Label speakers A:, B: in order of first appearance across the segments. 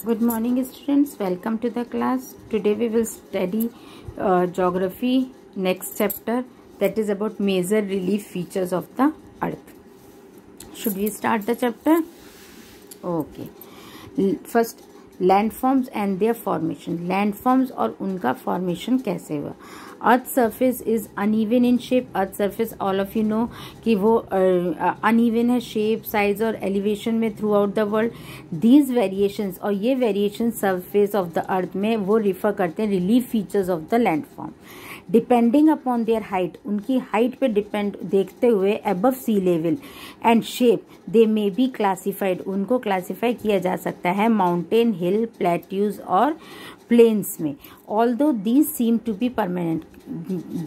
A: Good morning students, welcome to the class. Today we will study geography next chapter, that is about major relief features of the earth. Should we start the chapter? Okay. First, landforms and their formation. Landforms और उनका formation कैसे हुआ. Earth surface is uneven in shape. Earth surface all of you know कि वो uneven है shape, size और elevation में throughout the world. These variations और ये variation surface of the earth में वो रिफर करते हैं relief features of the landform. Depending upon their height, उनकी हाइट पे डिपेंड देखते हुए above sea level and shape they may be classified, उनको क्लासिफाई किया जा सकता है माउंटेन, हिल, प्लेट्यूज और प्लेन्स में. Although these seem to be permanent,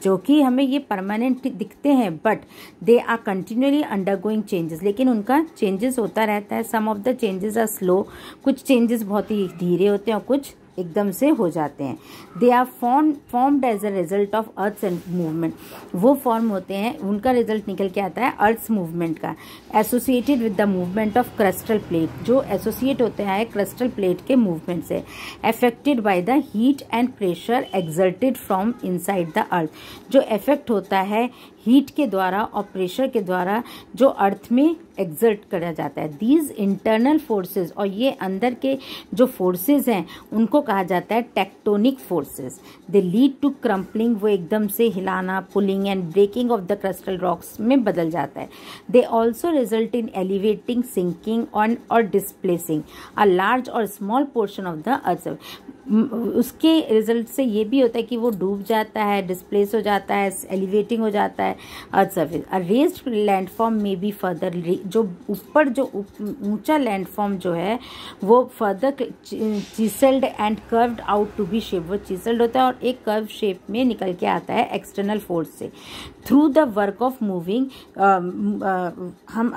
A: जो कि हमें ये परमानेंट दिखते हैं, but they are continuously undergoing changes, लेकिन उनका चेंजेस होता रहता है. Some of the changes are slow, कुछ चेंजेस बहुत ही धीरे होते हैं और कुछ एकदम से हो जाते हैं. They are formed as a result of earth and movement, वो फॉर्म होते हैं, उनका रिजल्ट निकल के आता है अर्थ मूवमेंट का. Associated with the movement of crystal plate, जो एसोसिएट होते हैं क्रिस्टल प्लेट के मूवमेंट से. Affected by the heat and pressure exerted from inside the earth, जो इफेक्ट होता है हीट के द्वारा और प्रेशर के द्वारा जो अर्थ में एक्सर्ट करा जाता है. दीज इंटरनल फोर्सेस, और ये अंदर के जो फोर्सेस हैं उनको कहा जाता है tectonic forces. They lead to crumpling, वो एकदम से हिलाना, pulling and breaking of the crystal rocks में बदल जाता है. They also result in elevating, sinking और डिस्प्लेसिंग अ लार्ज और small portion of the earth. उसके रिजल्ट से ये भी होता है कि वो डूब जाता है, डिस्प्लेस हो जाता है, एलिवेटिंग हो जाता है earth surface. A raised landform में बी फर्दर, जो ऊपर जो ऊंचा लैंडफॉर्म जो है वो further chiselled and curved out to be shape, वो चिसल्ड होता है और एक कर्व शेप में निकल के आता है एक्सटर्नल फोर्स से. Through the work of moving, हम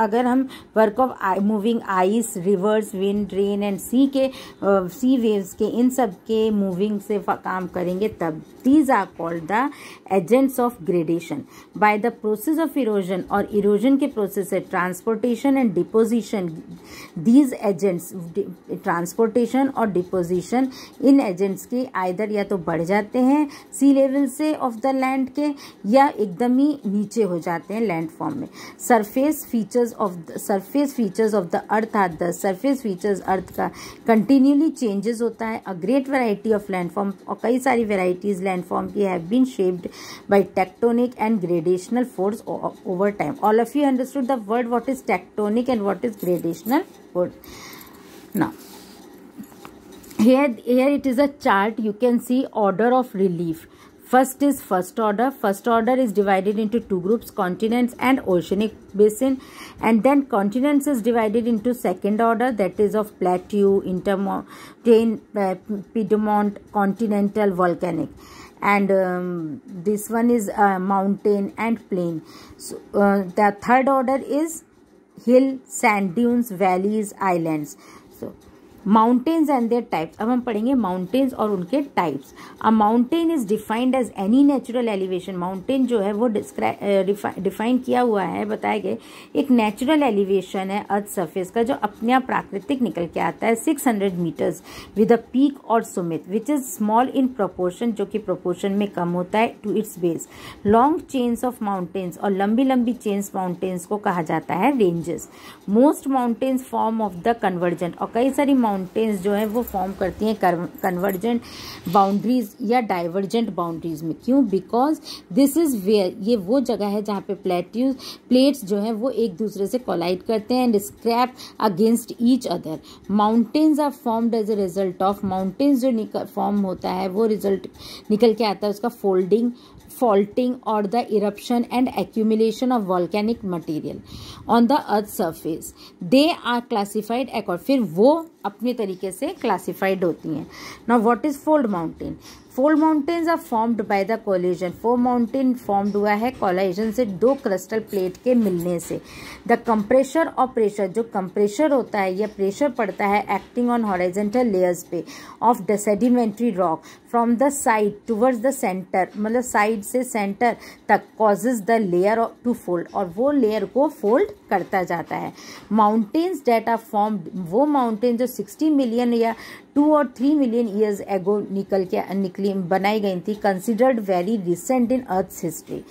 A: work of moving ice, rivers, wind, rain and sea waves के, इन सब के मूविंग से काम करेंगे तब. These are called the agents of gradation. By the process of erosion, और इरोजन के प्रोसेस है transportation and deposition. These agents, transportation और डिपोजिशन, इन एजेंट्स के आइदर या तो बढ़ जाते हैं सी लेवल से ऑफ द लैंड के, या एकदम ही नीचे हो जाते हैं लैंडफॉर्म में. Surface features of the earth are the, surface features earth का कंटिन्यूली चेंजेस होता है. A great variety of landform, और कई सारी वेराइटीज लैंडफॉर्म की have been shaped by tectonic and gradational force over time. All of you understood the word what is tectonic and what is gradational force. Now here it is a chart. You can see order of relief. First is first order. First order is divided into two groups, continents and oceanic basin, and then continents is divided into second order, that is of plateau, intermontane, piedmont, continental, volcanic, and this one is mountain and plain. So the third order is hill, sand dunes, valleys, islands. So mountains and their types. अब हम पढ़ेंगे mountains और उनके types. A mountain is defined as any natural elevation. Mountain जो है वो define किया हुआ है, बताए गए एक नेचुरल एलिवेशन है अर्थ सरफेस का, जो अपने आप प्राकृतिक निकल के आता है 600 मीटर्स विद अ पीक और summit which is small in proportion, जो कि प्रोपोर्शन में कम होता है to its base. Long chains of mountains, और लंबी लंबी चेन्स माउंटेन्स को कहा जाता है ranges. Most mountains form of the convergent, और कई सारी माउंटेन्स जो है वो फॉर्म करती हैं कन्वर्जेंट बाउंड्रीज या डाइवर्जेंट बाउंड्रीज में. क्यों? बिकॉज दिस इज वेयर, ये वो जगह है जहाँ पे प्लेट्स जो है वो एक दूसरे से कोलाइड करते हैं and scrape against each other. Mountains are formed as a result of, mountains जो फॉर्म होता है वो रिजल्ट निकल के आता है उसका faulting or the eruption and accumulation of volcanic material on the earth surface. They are classified according, फिर वो अपने तरीके से क्लासिफाइड होती हैं. Now what is fold mountain? Fold mountains are formed by the collision. Fold mountain formed हुआ है collision से, दो क्रिस्टल प्लेट के मिलने से. द कंप्रेशर और प्रेशर, जो कंप्रेशर होता है या प्रेशर पड़ता है एक्टिंग ऑन हॉरिजॉन्टल लेयर्स पे of the sedimentary rock from the side towards the centre, मतलब साइड से सेंटर तक, causes the layer to fold, और वो लेयर को फोल्ड करता जाता है. माउंटेन्स डेट आर फॉर्म्ड, वो माउंटेन जो 60 मिलियन या 2 और 3 मिलियन ईयर्स एगो निकली बनाई गई थी, considered very recent in earth's history.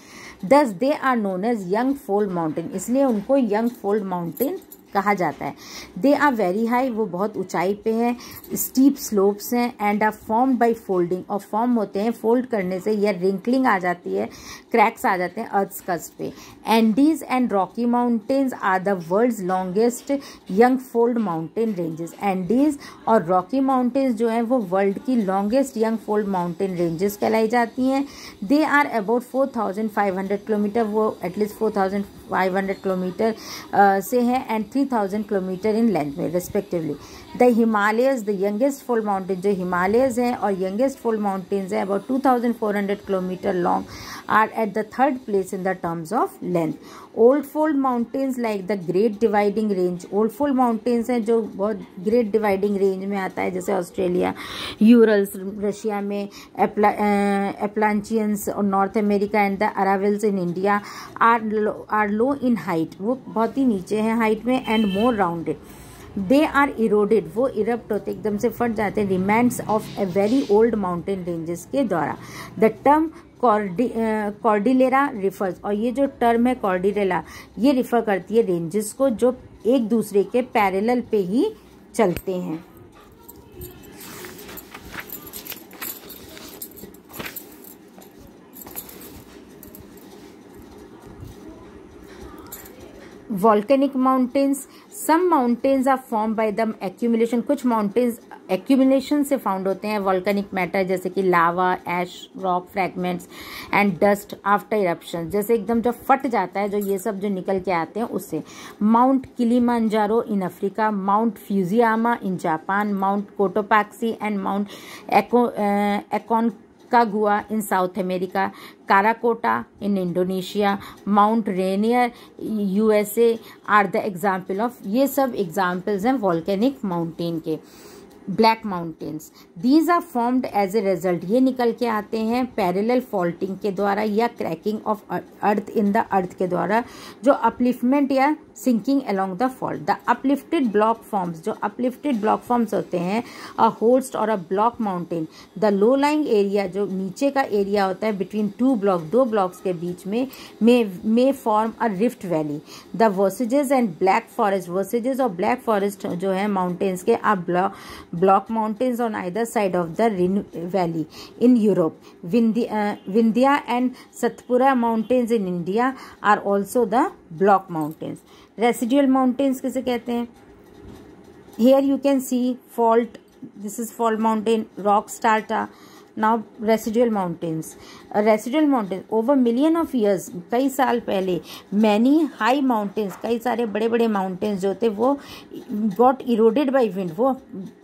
A: Thus they are known as young fold mountain, इसलिए उनको यंग फोल्ड माउंटेन कहा जाता है। दे आर वेरी हाई, वो बहुत ऊंचाई पे हैं, स्टीप स्लोप्स हैं, and are form by folding, और फॉर्म होते हैं फोल्ड करने से, या रिंकलिंग आ जाती है, क्रैक्स आ जाते हैं अर्थ कस्ट पे। Andes and Rocky mountains are the world's longest young fold mountain ranges. Andes और रॉकी माउंटेन्स जो हैं वो वर्ल्ड की longest young fold mountain ranges कहलाई जाती हैं। दे आर अबाउट 4500 किलोमीटर, वो एटलीस्ट 4500 किलोमीटर से हैं, एंड 3000 किलोमीटर इन लेंथ में respectively. The Himalayas, the youngest fold mountain, जो हिमालयस हैं और यंगेस्ट फोल्ड माउंटेन्स हैं about 2400 kilometre long, are at the third place in the terms of length. Old fold mountains like the great dividing range, old fold mountains हैं जो बहुत great dividing range में आता है, जैसे ऑस्ट्रेलिया, यूरल्स रशिया में, Appalachians और North America, and the Aravallis in India are low in height, वो बहुत ही नीचे हैं हाइट में, and more rounded. They are eroded, वो इरप्ट होते एकदम से फट जाते हैं, remnants of a very old mountain ranges के द्वारा। द टर्म कॉर्डिलेरा रिफर्स, और ये जो टर्म है कॉर्डिलेरा, ये रिफर करती है रेंजेस को जो एक दूसरे के पैरेलल पे ही चलते हैं। Volcanic mountains, some mountains are form by the accumulation, कुछ माउंटेन्स एक्यूमुलेशन से फाउंड होते हैं वॉल्केनिक मैटर, जैसे कि lava, ash, rock fragments and dust after eruption, जैसे एकदम जब फट जाता है जो ये सब जो निकल के आते हैं उससे। Mount Kilimanjaro in Africa, Mount Fujiyama in Japan, Mount Cotopaxi and Mount Aconcagua in South America, Karakota in Indonesia, Mount Rainier USA are the example of, ये सब examples हैं volcanic mountain के। Block mountains, these are formed as a result, ये निकल के आते हैं parallel faulting के द्वारा या cracking of earth in the earth के द्वारा, जो अपलिफ्टमेंट या sinking along the fault. The uplifted block forms, जो अपलिफ्टेड ब्लॉक फॉर्म्स होते हैं अ होस्ट और a block mountain. The low lying area, जो नीचे का एरिया होता है बिटवीन टू ब्लॉक, दो ब्लॉक्स के बीच में form a rift valley. The Vosges and Black Forest, Vosges और ब्लैक फॉरेस्ट जो है माउंटेन्स के are block mountains on either side of the Rhine Valley in Europe. Vindhya and Satpura mountains in India are also the block mountains. Residual mountains किसे कहते हैं? Here you can see fault. This is fault mountain, rock strata. Now residual mountains. Residual mountains over million of years, कई साल पहले, many high mountains, कई सारे बड़े बड़े mountains जो थे वो got eroded by wind, वो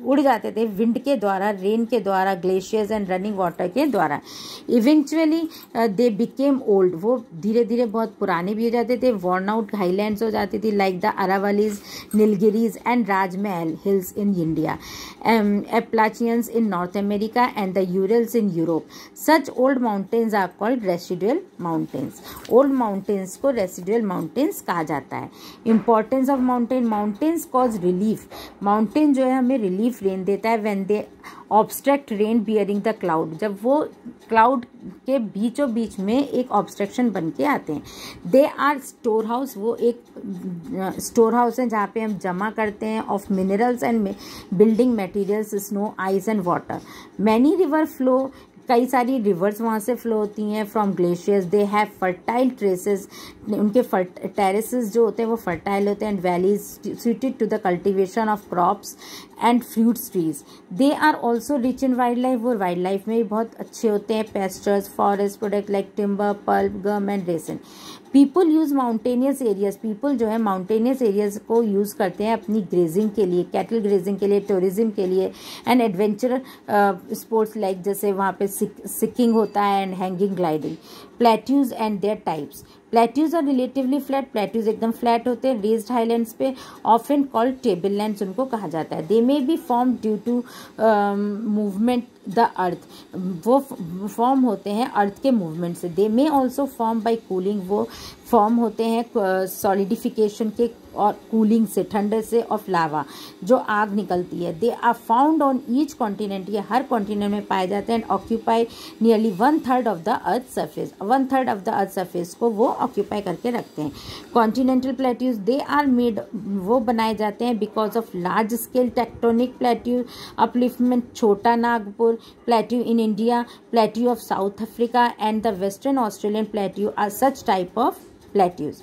A: उड़ जाते थे विंड के द्वारा, रेन के द्वारा, ग्लेशियर्स एंड रनिंग वाटर के द्वारा। इवेंचुअली दे बिकेम ओल्ड, वो धीरे धीरे बहुत पुराने भी हो जाते थे, वर्न आउट हाईलैंड्स हो जाती थी, like the Aravallis, Nilgiris and Rajmahal hills in India, Appalachians in North America and the Urals in Europe. Such old mountains are called residual mountains. Old mountains को residual mountains कहा जाता है। Importance of mountain, mountains cause relief. Mountain जो है हमें relief rain देता है when they obstruct rain bearing the cloud, जब वो cloud के बीचों बीच में एक obstruction बन के आते हैं। They are storehouse, वो एक storehouse है जहाँ पे हम जमा करते हैं of minerals and building materials, snow, ice and water. Many river flow, कई सारी रिवर्स वहाँ से फ्लो होती हैं from glaciers. They have fertile terraces, उनके टेरेसेस जो होते हैं वो फर्टाइल होते हैं, and valleys suited to the cultivation of crops and fruits trees. They are also rich in wild life, वो वाइल्ड लाइफ में भी बहुत अच्छे होते हैं, pastures, forest product like timber, pulp, gum and resin. People use mountainous areas, people जो है mountainous areas को यूज़ करते हैं अपनी ग्रेजिंग के लिए, कैटल ग्रेजिंग के लिए, टूरिज्म के लिए एंड एडवेंचर स्पोर्ट्स लाइक जैसे वहाँ पे सिकिंग होता है and hanging gliding. Plateaus and their types, plateaus are relatively flat, plateaus एकदम फ्लैट होते हैं, रेज्ड हाईलैंड्स पे, ऑफन कॉल्ड टेबललैंड्स उनको कहा जाता है। They may be form due to movement the earth, वो फॉर्म होते हैं अर्थ के मूवमेंट से। They may also form by cooling, वो फॉर्म होते हैं सॉलिडिफिकेशन के और कूलिंग से, ठंडे से, ऑफ लावा, जो आग निकलती है। They are found on each continent, ये हर कॉन्टिनेंट में पाए जाते हैं। And occupy nearly 1/3 of the earth surface, 1/3 of the earth surface को वो ऑक्यूपाई करके रखते हैं। Continental plateaus they are made, वो बनाए जाते हैं because of large scale tectonic plateau upliftment, Chota Nagpur plateau in India, plateau of South Africa and the Western Australian plateau are such type of plateaus.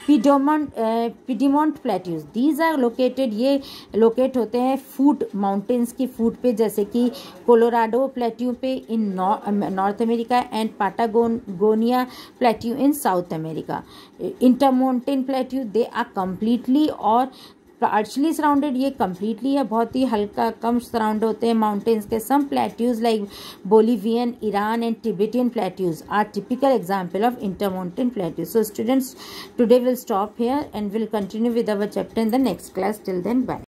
A: Piedmont plateaus, these are located, ये locate होते हैं फूट, mountains की फूट पे, जैसे कि Colorado plateau पे in North America and Patagonia plateau in South America. Intermountain plateau they are completely और partially surrounded, ये कम्प्लीटली है, बहुत ही हल्का कम सराउंड होते हैं माउंटेन्स के। Some plateaus like Bolivian, Iran and Tibetan plateaus are typical example of intermountain plateaus. So students, today will stop here and will continue with our chapter in the next class. Till then, bye.